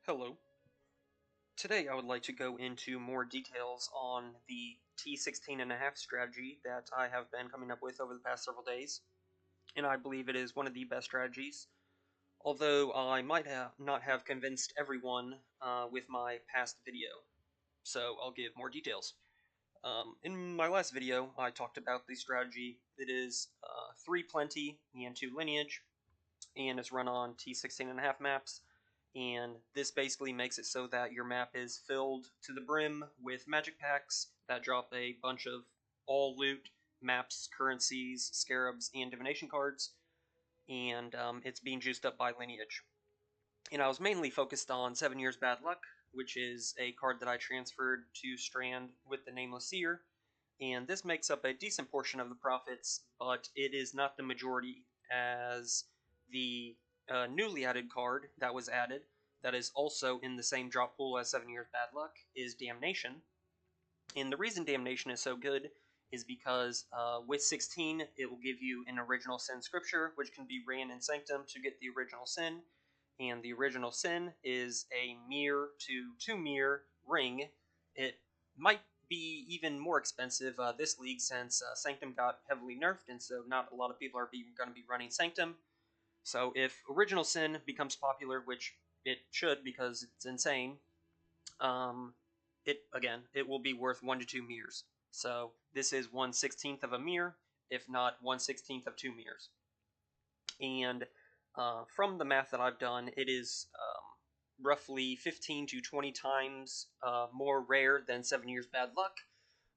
Hello. Today I would like to go into more details on the T16.5 strategy that I have been coming up with over the past several days, and I believe it is one of the best strategies, although I might not have convinced everyone with my past video, so I'll give more details. In my last video, I talked about the strategy. It is 3 plenty and 2 lineage, and it's run on T16.5 maps. And this basically makes it so that your map is filled to the brim with magic packs that drop a bunch of all loot, maps, currencies, scarabs, and divination cards, and it's being juiced up by lineage. And I was mainly focused on 7 Years Bad Luck, which is a card that I transferred to Strand with the Nameless Seer, and this makes up a decent portion of the profits, but it is not the majority, as the newly added card that was added, that is also in the same drop pool as 7 Years Bad Luck, is Damnation. And the reason Damnation is so good is because with 16, it will give you an Original Sin Scripture, which can be ran in Sanctum to get the Original Sin. And the Original Sin is a mirror to 2 mirror ring. It might be even more expensive this league since Sanctum got heavily nerfed, and so not a lot of people are going to be running Sanctum. So if Original Sin becomes popular, which it should because it's insane, it will be worth 1 to 2 mirrors. So this is 1/16th of a mirror, if not 1/16th of 2 mirrors. And from the math that I've done, it is roughly 15 to 20 times more rare than 7 Years Bad Luck.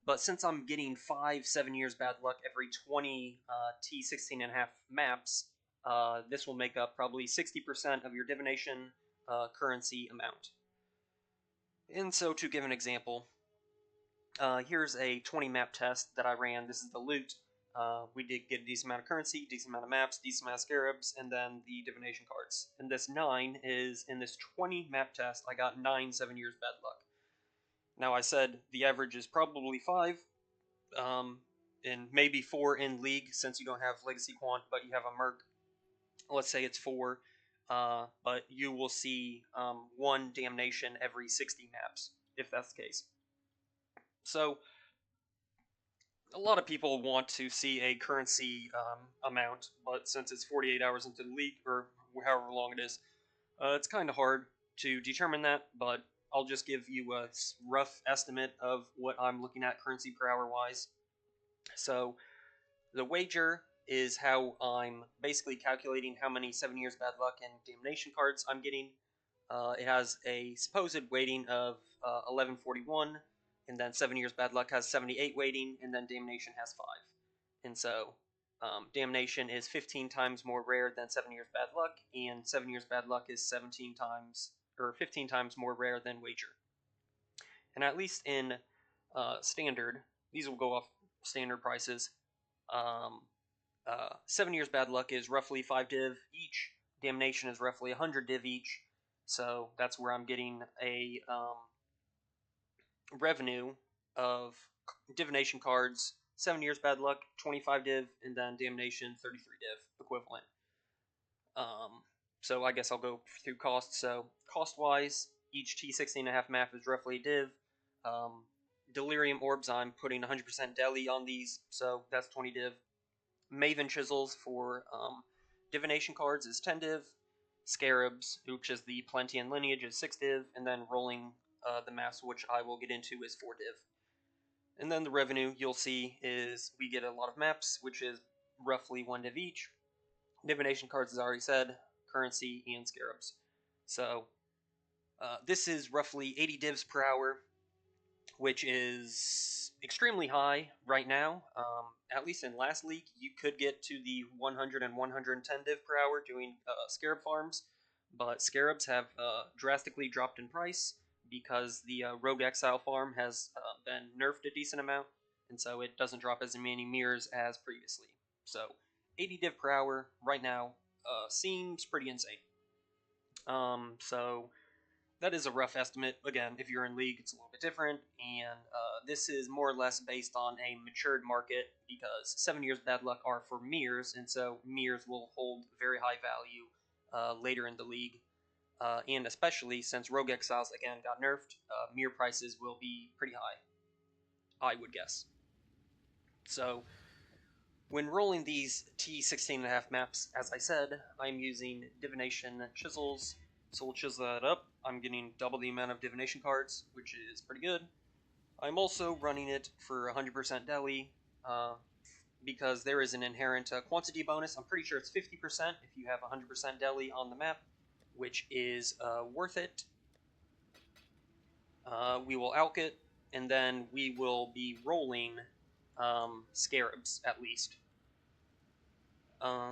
But since I'm getting 5 7 Years Bad Luck every 20 T16.5 maps, this will make up probably 60% of your divination currency amount. And so to give an example, here's a 20 map test that I ran. This is the loot. We did get a decent amount of currency, decent amount of maps, decent amount of scarabs, and then the divination cards. And this 9 is, in this 20 map test, I got 9 7 Years Bad Luck. Now I said the average is probably 5, and maybe 4 in league since you don't have Legacy Quant, but you have a Merc. Let's say it's 4, but you will see 1 Damnation every 60 maps, if that's the case. So a lot of people want to see a currency amount, but since it's 48 hours into the league, or however long it is, it's kind of hard to determine that, but I'll just give you a rough estimate of what I'm looking at currency per hour wise. So the wager is how I'm basically calculating how many 7 Years Bad Luck and Damnation cards I'm getting. It has a supposed weighting of 1141, and then 7 Years Bad Luck has 78 weighting, and then Damnation has 5. And so Damnation is 15 times more rare than 7 Years Bad Luck, and 7 Years Bad Luck is 17 times or 15 times more rare than Wager. And at least in standard, these will go off standard prices. 7 Years Bad Luck is roughly 5 div each. Damnation is roughly 100 div each. So that's where I'm getting a revenue of divination cards, 7 Years Bad Luck, 25 div, and then Damnation, 33 div equivalent. So I guess I'll go through costs. So cost-wise, each T16.5 map is roughly a div. Delirium Orbs, I'm putting 100% deli on these, so that's 20 div. Maven Chisels for divination cards is 10 div. Scarabs, which is the Plenty and Lineage, is 6 div. And then rolling the maps, which I will get into, is 4 div. And then the revenue you'll see is we get a lot of maps, which is roughly 1 div each. Divination cards, as I already said, currency, and scarabs. So this is roughly 80 divs per hour, which is extremely high right now. At least in last league, you could get to the 100 and 110 div per hour doing scarab farms, but scarabs have drastically dropped in price because the Rogue Exile farm has been nerfed a decent amount, and so it doesn't drop as many mirrors as previously. So 80 div per hour right now seems pretty insane. So that is a rough estimate. Again, if you're in league, it's a little bit different, and this is more or less based on a matured market because 7 Years Bad Luck are for mirrors, and so mirrors will hold very high value later in the league. and especially since Rogue Exiles again got nerfed, mirror prices will be pretty high, I would guess. So when rolling these T16.5 maps, as I said, I'm using Divination chisels, so we'll chisel that up. I'm getting double the amount of Divination cards, which is pretty good. I'm also running it for 100% deli, because there is an inherent quantity bonus. I'm pretty sure it's 50% if you have 100% deli on the map, which is worth it. We will alk it, and then we will be rolling Scarabs, at least.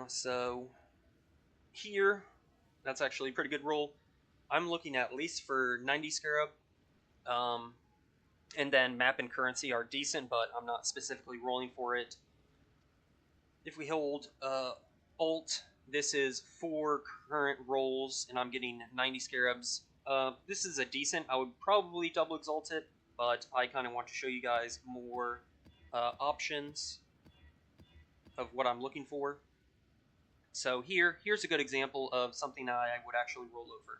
So here, that's actually a pretty good roll. I'm looking at least for 90 Scarab, and then map and currency are decent, but I'm not specifically rolling for it. If we hold Alt, this is 4 current rolls, and I'm getting 90 Scarabs. This is a decent. I would probably double exalt it, but I kind of want to show you guys more options of what I'm looking for. So here's a good example of something I would actually roll over.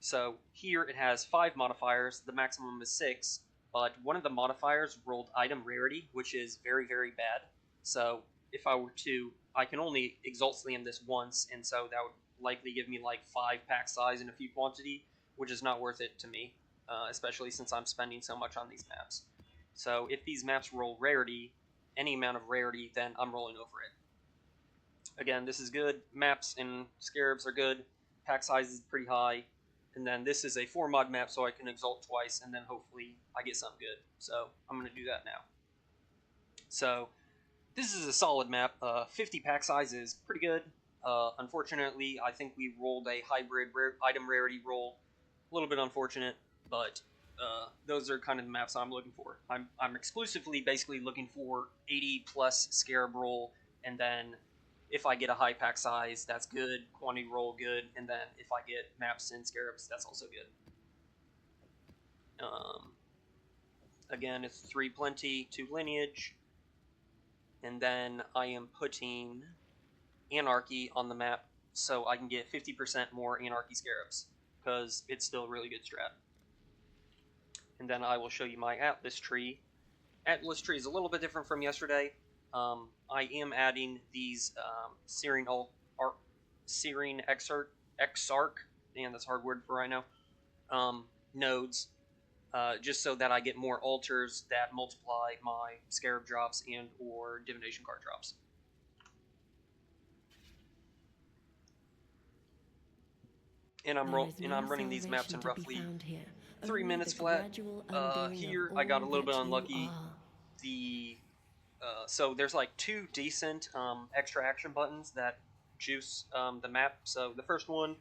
So here it has 5 modifiers, the maximum is 6, but one of the modifiers rolled item rarity, which is very, very bad. So if I were to, I can only exalt slam this once, and so that would likely give me like 5 pack size and a few quantity, which is not worth it to me, especially since I'm spending so much on these maps. So if these maps roll rarity, any amount of rarity, then I'm rolling over it. Again, this is good. Maps and Scarabs are good. Pack size is pretty high. And then this is a 4-mod map, so I can exalt twice, and then hopefully I get something good. So I'm going to do that now. So this is a solid map. 50 pack size is pretty good. Unfortunately, I think we rolled a hybrid item rarity roll. A little bit unfortunate, but those are kind of the maps I'm looking for. I'm exclusively basically looking for 80 plus Scarab roll, and then if I get a high pack size, that's good. Quantity roll, good. And then if I get maps and Scarabs, that's also good. Again, it's 3 plenty, 2 lineage. And then I am putting Anarchy on the map so I can get 50% more Anarchy Scarabs, because it's still a really good strat. And then I will show you my Atlas tree. Atlas tree is a little bit different from yesterday. I am adding these Searing Exarch, and that's a hard word for right now, nodes, just so that I get more altars that multiply my Scarab drops and or Divination card drops. And I'm running these maps in roughly 3 minutes flat. Here I got a little bit unlucky. So there's like 2 decent extra action buttons that juice the map. So the first one,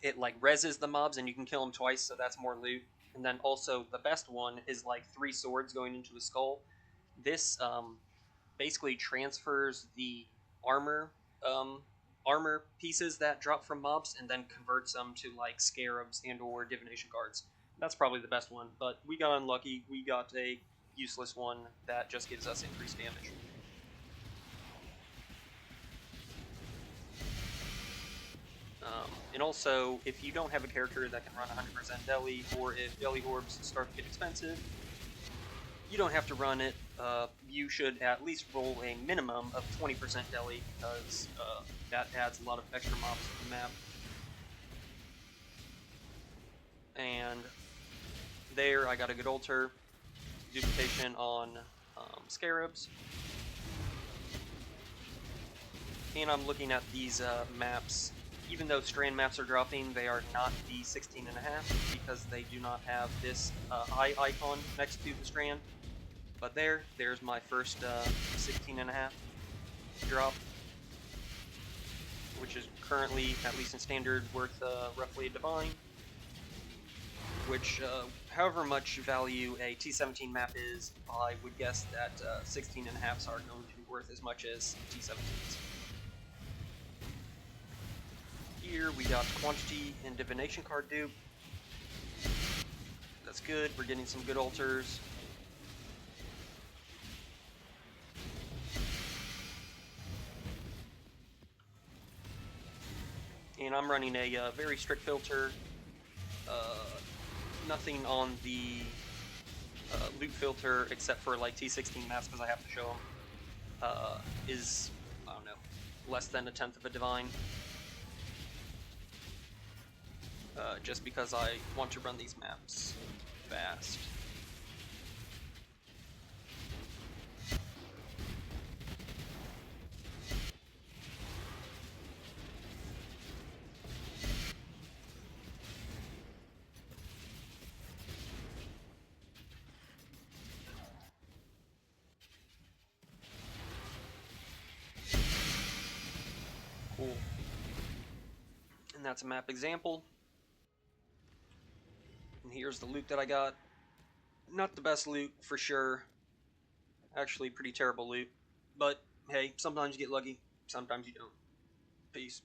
it like reses the mobs and you can kill them twice, so that's more loot. And then also the best one is like 3 swords going into a skull. This basically transfers the armor pieces that drop from mobs and then converts them to like Scarabs and or Divination cards. That's probably the best one, but we got unlucky. We got a useless one that just gives us increased damage. And also, if you don't have a character that can run 100% deli, or if deli orbs start to get expensive, you don't have to run it. You should at least roll a minimum of 20% deli, because that adds a lot of extra mobs to the map. And there, I got a good altar. Duplication on Scarabs. And I'm looking at these maps. Even though strand maps are dropping, they are not the 16.5 because they do not have this eye icon next to the strand. But there's my first 16.5 drop, which is currently, at least in standard, worth roughly a divine. Which, however much value a T17 map is, I would guess that 16.5s are going to be worth as much as T17s. Here we got quantity and divination card dupe. That's good. We're getting some good altars. And and I'm running a very strict filter. Nothing on the loot filter except for like T16 maps because I have to show them. Is, I don't know, less than a tenth of a divine. Just because I want to run these maps fast. Cool. And that's a map example. And here's the loot that I got. Not the best loot, for sure. Actually, pretty terrible loot. But, hey, sometimes you get lucky, sometimes you don't. Peace.